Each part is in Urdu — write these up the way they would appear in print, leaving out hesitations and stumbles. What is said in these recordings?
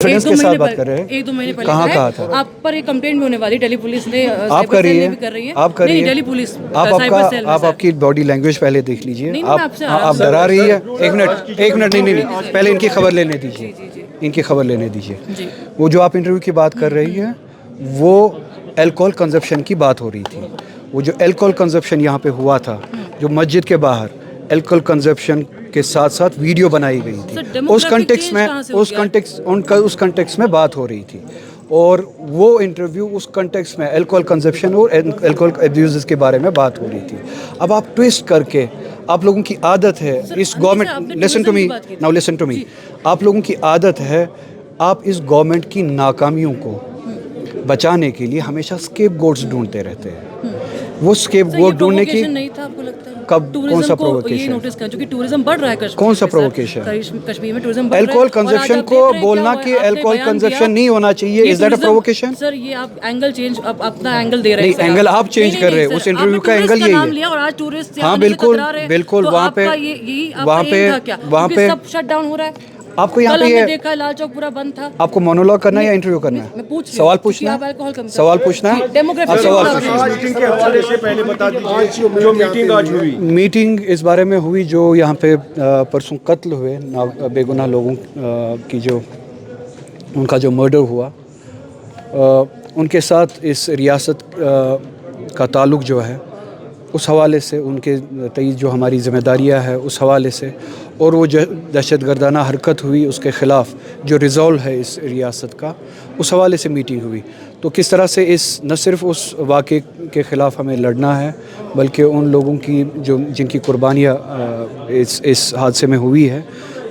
کانفیڈنس کے ساتھ بات کر رہے ہیں. 1-2 مہینے پہلے کہاں کہا تھا آپ پر ایک کمپلینٹ بھی ہونے والی دہلی پولیس نے, آپ کر رہی ہے, آپ کر رہی ہے, دہلی پولیس آپ آپ کی باڈی لینگویج پہلے دیکھ لیجئے. آپ ڈرا رہی ہے. ایک منٹ نہیں, پہلے ان کی خبر لینے دیجیے, ان کی خبر لینے دیجیے. وہ جو آپ انٹرویو کی بات کر رہی ہے وہ الکوہول کنزپشن کی بات ہو رہی تھی. وہ جو الکوہول کنزپشن یہاں پہ ہوا تھا, جو مسجد کے باہر الکوہول کنزپشن کے ساتھ ساتھ ویڈیو بنائی گئی تھی, اس کنٹیکس میں بات ہو رہی تھی. اور وہ انٹرویو اس کنٹیکس میں الکوہول کنزپشن اور الکوہول ایبیوز کے بارے میں بات ہو رہی تھی. اب آپ ٹویسٹ کر کے, آپ لوگوں کی عادت ہے اس گورنمنٹ, لسن ٹو می, آپ لوگوں کی عادت ہے, آپ اس گورنمنٹ کی ناکامیوں کو بچانے کے لیے ہمیشہ اسکیپ گوٹس ڈھونڈتے رہتے ہیں. وہ اسکیپ گوٹ ڈھونڈنے کی نہیں تھا آپ کو لگتا ہے کب, کون سا یہ پرووکیشن, نوٹس کریں کیونکہ ٹورزم بڑھ رہا ہے کشمیر, کون سا پرووکیشن, کشمیر میں ٹورزم بڑھ رہا ہے. الکوہول کنزپشن کو بولنا کہ الکوہول کنزپشن نہیں ہونا چاہیے, از دیٹ اے پرووکیشن؟ سر یہ آپ اینگل چینج, اپنا اینگل دے رہے ہیں. نہیں, اینگل آپ چینج کر رہے ہیں, اس انٹرویو کا اینگل یہی ہے. اور آج ٹورسٹ ہاں بالکل بالکل, وہاں پہ سب شٹ ڈاؤن ہو رہا ہے. آپ کو یہاں پہ یہ دیکھا لال چوک پورا بند تھا. آپ کو مونولوگ کرنا ہے یا انٹرویو کرنا ہے؟ سوال پوچھنا ہے, سوال پوچھنا ہے, آپ سوال پوچھنا. میٹنگ اس بارے میں ہوئی جو یہاں پہ پرسوں قتل ہوئے بے گناہ لوگوں کی, جو ان کا جو مرڈر ہوا, ان کے ساتھ اس ریاست کا تعلق جو ہے, اس حوالے سے ان کے تئیں جو ہماری ذمہ داریاں ہے اس حوالے سے, اور وہ جو دہشت گردانہ حرکت ہوئی اس کے خلاف جو ریزولو ہے اس ریاست کا, اس حوالے سے میٹنگ ہوئی. تو کس طرح سے نہ صرف اس واقعے کے خلاف ہمیں لڑنا ہے بلکہ ان لوگوں کی جن کی قربانیاں اس حادثے میں ہوئی ہے,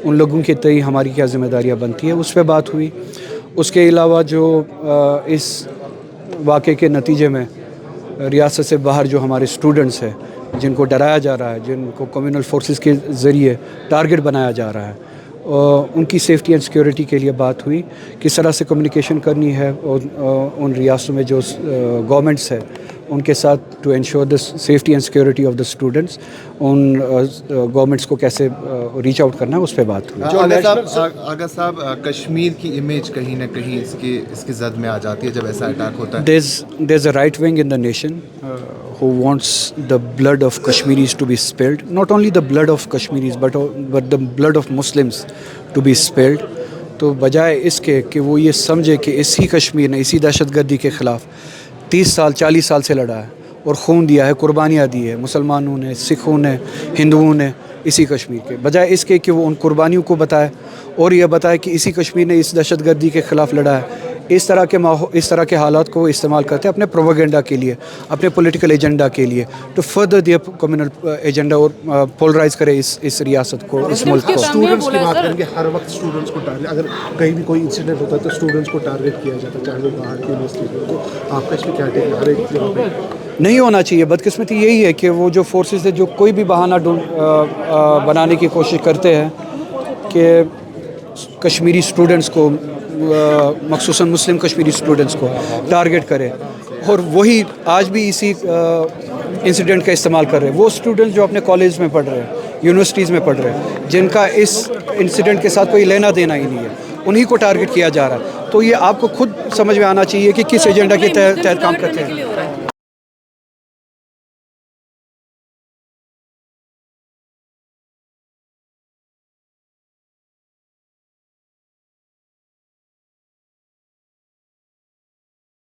ان لوگوں کے تئیں ہماری کیا ذمہ داریاں بنتی ہیں, اس پہ بات ہوئی. اس کے علاوہ جو اس واقعے کے نتیجے میں ریاست سے باہر جو ہمارے اسٹوڈنٹس ہیں جن کو ڈرایا جا رہا ہے, جن کو کمیونل فورسز کے ذریعے ٹارگٹ بنایا جا رہا ہے, ان کی سیفٹی اینڈ سیکیورٹی کے لیے بات ہوئی. کس طرح سے کمیونیکیشن کرنی ہے ان ریاستوں میں جو گورنمنٹس ہے ان کے ساتھ to ensure the safety and security of the students, ان گورنمنٹس کو کیسے ریچ آؤٹ کرنا ہے, اس پہ بات ہوئی. آغا صاحب, کشمیر کی امیج کہیں نہ کہیں اس کی زد میں آ جاتی ہے جب ایسا اٹیک ہوتا ہے. There's a right wing in the nation who wants the blood of Kashmiris to be spilled, not only the blood of Kashmiris but the blood of Muslims to be spilled. تو بجائے اس کے کہ وہ یہ سمجھے کہ اسی کشمیر نے اسی دہشت گردی کے خلاف 30 سال 40 سال سے لڑا ہے اور خون دیا ہے, قربانیاں دی ہے, مسلمانوں نے, سکھوں نے, ہندوؤں نے اسی کشمیر کے, بجائے اس کے کہ وہ ان قربانیوں کو بتائے اور یہ بتائے کہ اسی کشمیر نے اس دہشت گردی کے خلاف لڑا ہے, اس طرح کے حالات کو استعمال کرتے ہیں اپنے پروپیگنڈا کے لیے, اپنے پولیٹیکل ایجنڈا کے لیے, to further their communal agenda اور پولرائز کرے اس ریاست کو, اس ملک کو. اسٹوڈنٹس کی بات کریں گے, ہر وقت اسٹوڈنٹس کو ٹارگیٹ, اگر کہیں بھی کوئی انسیڈنٹ ہوتا ہے تو اسٹوڈنٹس کو ٹارگیٹ کیا جاتا ہے, چاہے وہ باہر کی یونیورسٹی ہو. تو آپ کا اس میں کیا ٹیک ہے؟ ہر ایک جگہ پہ نہیں ہونا چاہیے. بدقسمتی یہی ہے کہ وہ جو فورسز ہے جو کوئی بھی بہانہ بنانے کی کوشش کرتے ہیں کہ کشمیری اسٹوڈنٹس کو, مخصوصاً مسلم کشمیری اسٹوڈنٹس کو ٹارگٹ کرے, اور وہی آج بھی اسی انسیڈنٹ کا استعمال کر رہے ہیں. وہ اسٹوڈنٹس جو اپنے کالج میں پڑھ رہے ہیں, یونیورسٹیز میں پڑھ رہے ہیں, جن کا اس انسیڈنٹ کے ساتھ کوئی لینا دینا ہی نہیں ہے, انہی کو ٹارگٹ کیا جا رہا ہے. تو یہ آپ کو خود سمجھ میں آنا چاہیے کہ کس ایجنڈا کے تحت کام کرتے ہیں.